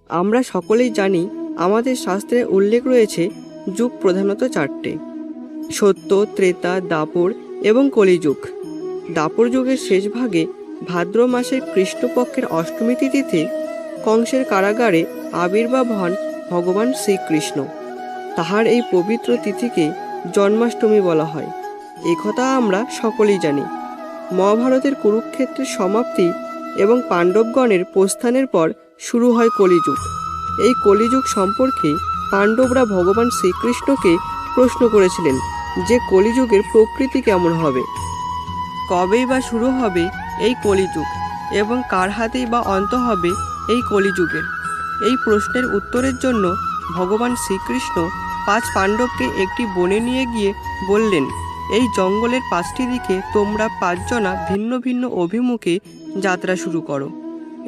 আমরা সকলেই জানি আমাদের শাস্ত্রে উল্লেখ রয়েছে যুগ প্রধানত চারটে: সত্য, ত্রেতা, দাপর এবং কলিযুগ। দাপর যুগের শেষ ভাগে ভাদ্র মাসের কৃষ্ণপক্ষের অষ্টমী তিথিতে কংসের কারাগারে আবির্ভাব হন ভগবান শ্রীকৃষ্ণ। তাহার এই পবিত্র তিথিকে জন্মাষ্টমী বলা হয়। এ কথা আমরা সকলেই জানি। মহাভারতের কুরুক্ষেত্রের সমাপ্তি এবং পাণ্ডবগণের প্রস্থানের পর শুরু হয় কলিযুগ। এই কলিযুগ সম্পর্কে পাণ্ডবরা ভগবান শ্রীকৃষ্ণকে প্রশ্ন করেছিলেন যে কলিযুগের প্রকৃতি কেমন হবে, কবেই বা শুরু হবে এই কলিযুগ এবং কার হাতেই বা অন্ত হবে এই কলিযুগের। এই প্রশ্নের উত্তরের জন্য ভগবান শ্রীকৃষ্ণ 5 পাণ্ডবকে একটি বনে নিয়ে গিয়ে বললেন, এই জঙ্গলের 5টি দিকে তোমরা 5 জনা ভিন্ন ভিন্ন অভিমুখে যাত্রা শুরু করো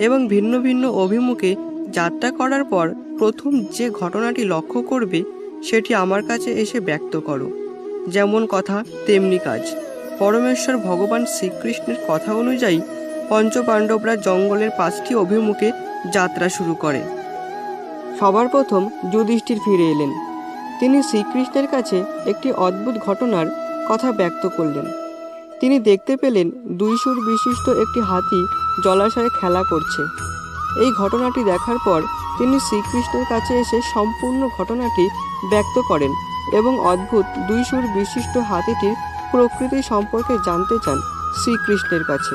এবং ভিন্ন ভিন্ন অভিমুখে যাত্রা করার পর প্রথম যে ঘটনাটি লক্ষ্য করবে সেটি আমার কাছে এসে ব্যক্ত করো। যেমন কথা তেমনি কাজ। পরমেশ্বর ভগবান শ্রীকৃষ্ণের কথা অনুযায়ী পঞ্চপাণ্ডবরা জঙ্গলের 5টি অভিমুখে যাত্রা শুরু করে। সবার প্রথম যুধিষ্ঠির ফিরে এলেন। তিনি শ্রীকৃষ্ণের কাছে একটি অদ্ভুত ঘটনার কথা ব্যক্ত করলেন। তিনি দেখতে পেলেন 2 সুর বিশিষ্ট একটি হাতি জলাশয়ে খেলা করছে। এই ঘটনাটি দেখার পর তিনি শ্রীকৃষ্ণের কাছে এসে সম্পূর্ণ ঘটনাটি ব্যক্ত করেন এবং অদ্ভুত 2 সুর বিশিষ্ট হাতিটির প্রকৃতি সম্পর্কে জানতে চান শ্রীকৃষ্ণের কাছে।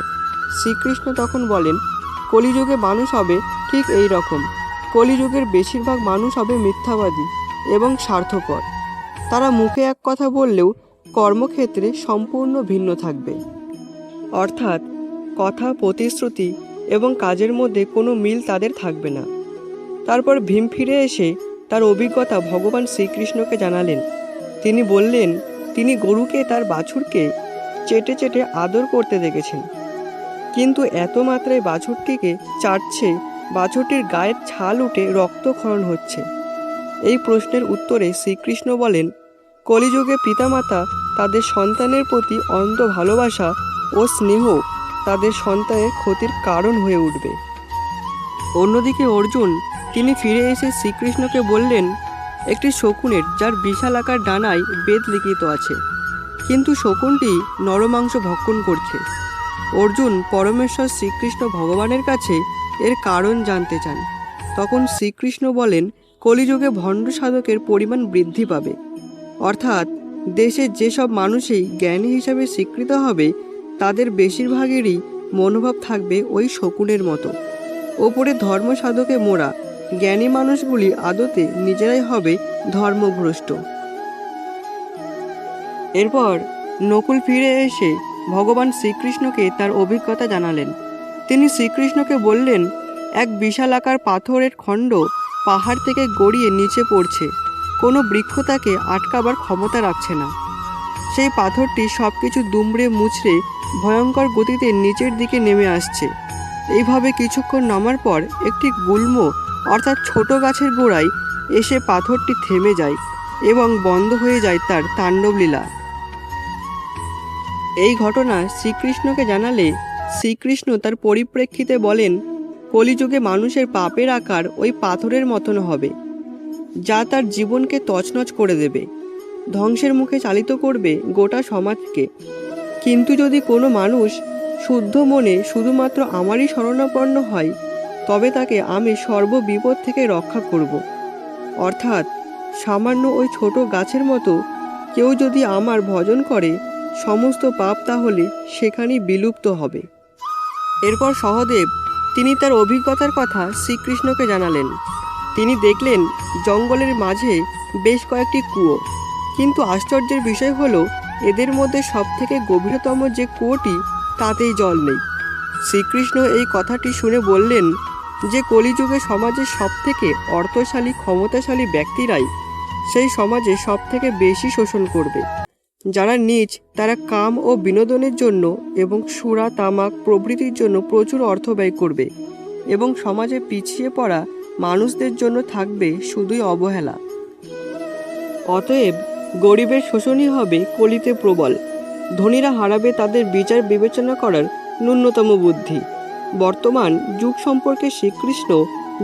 শ্রীকৃষ্ণ তখন বলেন, কলিযুগে মানুষ হবে ঠিক এই রকম। কলিযুগের বেশিরভাগ মানুষ হবে মিথ্যাবাদী এবং স্বার্থপর। তারা মুখে এক কথা বললেও কর্মক্ষেত্রে সম্পূর্ণ ভিন্ন থাকবে। অর্থাৎ কথা, প্রতিশ্রুতি এবং কাজের মধ্যে কোনো মিল তাদের থাকবে না। তারপর ভীম ফিরে এসে তার অভিজ্ঞতা ভগবান শ্রীকৃষ্ণকে জানালেন। তিনি বললেন, তিনি গরুকে তার বাছুরকে চেটে চেটে আদর করতে দেখেছেন, কিন্তু এত মাত্রায় বাছুরটিকে চাটছে বাছুরটির গায়ের ছাল উঠে রক্তক্ষরণ হচ্ছে। এই প্রশ্নের উত্তরে শ্রীকৃষ্ণ বলেন, কলিযুগে পিতামাতা তাদের সন্তানের প্রতি অন্ধ ভালোবাসা ও স্নেহ তাদের সন্তানের ক্ষতির কারণ হয়ে উঠবে। অন্যদিকে অর্জুন, তিনি ফিরে এসে শ্রীকৃষ্ণকে বললেন, একটি শকুনের যার বিশাল আকার ডানায় বেদ লিখিত আছে, কিন্তু শকুনটি নরমাংস ভক্ষণ করছে। অর্জুন পরমেশ্বর শ্রীকৃষ্ণ ভগবানের কাছে এর কারণ জানতে চান। তখন শ্রীকৃষ্ণ বলেন, কলিযুগে ভণ্ড সাধকের পরিমাণ বৃদ্ধি পাবে। অর্থাৎ দেশে যেসব মানুষই জ্ঞানী হিসাবে স্বীকৃত হবে তাদের বেশিরভাগেরই মনোভাব থাকবে ওই শকুনের মতো। ওপরে ধর্ম সাধকে মোড়া জ্ঞানী মানুষগুলি আদতে নিজেরাই হবে ধর্মভ্রষ্ট। এরপর নকুল ফিরে এসে ভগবান শ্রীকৃষ্ণকে তার অভিজ্ঞতা জানালেন। তিনি শ্রীকৃষ্ণকে বললেন, এক বিশাল আকার পাথরের খণ্ড পাহাড় থেকে গড়িয়ে নিচে পড়ছে। কোনো বৃক্ষ তাকে আটকাবার ক্ষমতা রাখছে না। সেই পাথরটি সব কিছু দুমড়ে মুচড়ে ভয়ঙ্কর গতিতে নিচের দিকে নেমে আসছে। এইভাবে কিছুক্ষণ নামার পর একটি গুল্ম অর্থাৎ ছোট গাছের গোড়ায় এসে পাথরটি থেমে যায় এবং বন্ধ হয়ে যায় তার তাণ্ডবলীলা। এই ঘটনা শ্রীকৃষ্ণকে জানালে শ্রীকৃষ্ণ তার পরিপ্রেক্ষিতে বলেন, কলিযুগে মানুষের পাপের আকার ওই পাথরের মতন হবে, যা তার জীবনকে তছনছ করে দেবে, ধ্বংসের মুখে চালিত করবে গোটা সমাজকে। কিন্তু যদি কোনো মানুষ শুদ্ধ মনে শুধুমাত্র আমারই শরণাপন্ন হয়, তবে তাকে আমি সর্ববিপদ থেকে রক্ষা করব। অর্থাৎ সামান্য ওই ছোট গাছের মতো কেউ যদি আমার ভজন করে, সমস্ত পাপ তাহলে সেখানেই বিলুপ্ত হবে। এরপর সহদেব, তিনি তার অভিজ্ঞতার কথা শ্রীকৃষ্ণকে জানালেন। তিনি দেখলেন জঙ্গলের মাঝে বেশ কয়েকটি কুয়ো, কিন্তু আশ্চর্যের বিষয় হলো এদের মধ্যে সবথেকে গভীরতম যে কুয়োটি তাতেই জল নেই। শ্রীকৃষ্ণ এই কথাটি শুনে বললেন যে কলিযুগে সমাজের সবথেকে অর্থশালী ক্ষমতাশালী ব্যক্তিরাই সেই সমাজে সবথেকে বেশি শোষণ করবে। যারা নীচ তারা কাম ও বিনোদনের জন্য এবং সুরা তামাক প্রভৃতির জন্য প্রচুর অর্থ ব্যয় করবে এবং সমাজে পিছিয়ে পড়া মানুষদের জন্য থাকবে শুধুই অবহেলা। অতএব গরিবের শোষণই হবে কলিতে প্রবল। ধনীরা হারাবে তাদের বিচার বিবেচনা করার ন্যূনতম বুদ্ধি। বর্তমান যুগ সম্পর্কে শ্রীকৃষ্ণ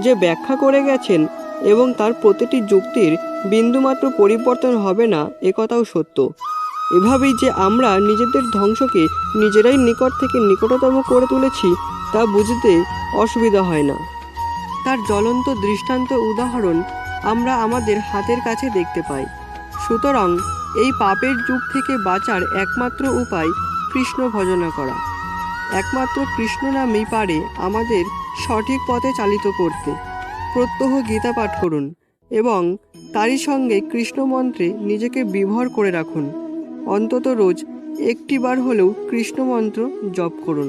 যে ব্যাখ্যা করে গেছেন এবং তার প্রতিটি যুক্তির বিন্দুমাত্র পরিবর্তন হবে না একথাও সত্য। এভাবেই যে আমরা নিজেদের ধ্বংসকে নিজেরাই নিকট থেকে নিকটতম করে তুলেছি তা বুঝতে অসুবিধা হয় না। তার জ্বলন্ত দৃষ্টান্ত উদাহরণ আমরা আমাদের হাতের কাছে দেখতে পাই। সুতরাং এই পাপের যুগ থেকে বাঁচার একমাত্র উপায় কৃষ্ণ ভজনা করা। একমাত্র কৃষ্ণ নামই পারে আমাদের সঠিক পথে চালিত করতে। প্রত্যহ গীতা পাঠ করুন এবং তারই সঙ্গে কৃষ্ণ মন্ত্রে নিজেকে বিভোর করে রাখুন। অন্তত রোজ একটি বার হলেও কৃষ্ণ মন্ত্র জপ করুন।